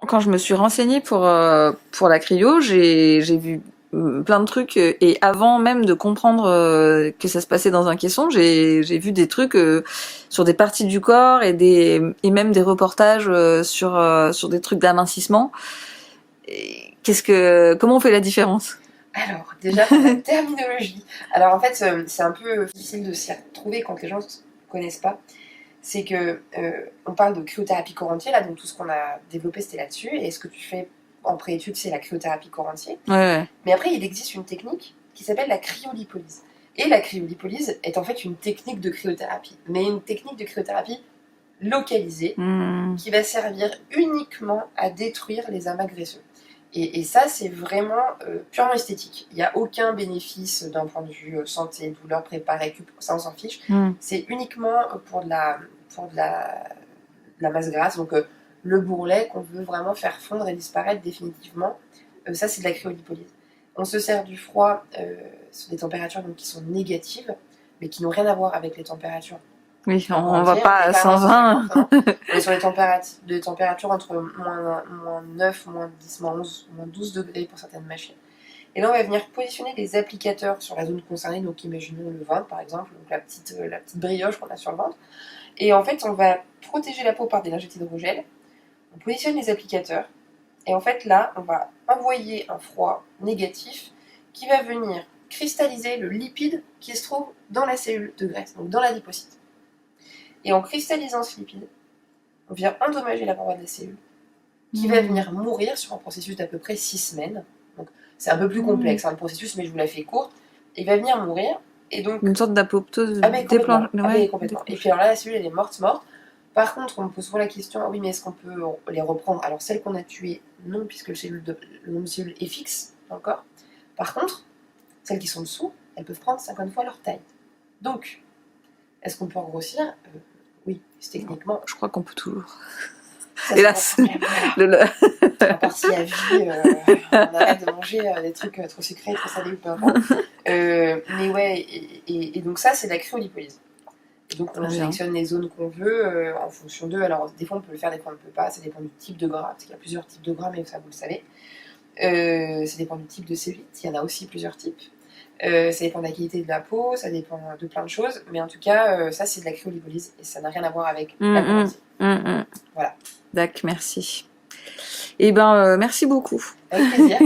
quand je me suis renseignée pour la cryo, j'ai vu plein de trucs et avant même de comprendre que ça se passait dans un caisson, j'ai vu des trucs sur des parties du corps et même des reportages sur des trucs d'amincissement. Comment on fait la différence? Alors, déjà, pour la terminologie. Alors, en fait, c'est un peu difficile de s'y retrouver quand les gens ne connaissent pas. C'est que on parle de cryothérapie corps entier, là, donc tout ce qu'on a développé, c'était là-dessus. Et ce que tu fais en préétude, c'est la cryothérapie corps entier. Ouais. Mais après, il existe une technique qui s'appelle la cryolipolyse. Et la cryolipolyse est en fait une technique de cryothérapie, mais une technique de cryothérapie localisée qui va servir uniquement à détruire les amas graisseux. Et ça, c'est vraiment purement esthétique. Il n'y a aucun bénéfice d'un point de vue santé, douleur, prépa, récup, ça on s'en fiche. C'est uniquement pour de la masse grasse, donc le bourrelet qu'on veut vraiment faire fondre et disparaître définitivement. Ça, c'est de la cryolipolyse. On se sert du froid sur des températures donc, qui sont négatives, mais qui n'ont rien à voir avec les températures. Oui, on va pas à 120. On est sur des températures entre moins 9, moins 10, moins 11, moins 12 degrés pour certaines machines. Et là, on va venir positionner des applicateurs sur la zone concernée, donc imaginons le ventre par exemple, donc la petite brioche qu'on a sur le ventre. Et en fait, on va protéger la peau par des lingettes hydrogel. On positionne les applicateurs. Et en fait, là, on va envoyer un froid négatif qui va venir cristalliser le lipide qui se trouve dans la cellule de graisse, donc dans l'adipocyte. Et en cristallisant ce lipide, on vient endommager la paroi de la cellule, qui va venir mourir sur un processus d'à peu près 6 semaines. Donc, c'est un peu plus complexe, le processus, mais je vous la fais courte. Il va venir mourir, et donc... Une sorte d'apoptose complètement. Et puis alors là, la cellule, elle est morte. Par contre, on me pose souvent la question, oui, mais est-ce qu'on peut les reprendre? Alors, celles qu'on a tuées, non, puisque le nombre de cellules est fixe dans le corps. Par contre, celles qui sont dessous, elles peuvent prendre 50 fois leur taille. Donc, est-ce qu'on peut en grossir? Oui, techniquement. Je crois qu'on peut toujours. Ça, hélas, à part si à vie, on arrête de manger des trucs trop sucrés, trop salés ou peu importe. Mais ouais, et donc ça, c'est de la cryolipolyse. Et donc on sélectionne les zones qu'on veut en fonction d'eux. Alors des fois on peut le faire, des fois on ne peut pas. Ça dépend du type de gras, parce qu'il y a plusieurs types de gras, mais ça vous le savez. Ça dépend du type de cellulite, il y en a aussi plusieurs types. Ça dépend de la qualité de la peau, ça dépend de plein de choses. Mais en tout cas, ça c'est de la cryolipolyse et ça n'a rien à voir avec la corps entier. Voilà. D'accord, merci. Eh ben, merci beaucoup. Avec plaisir.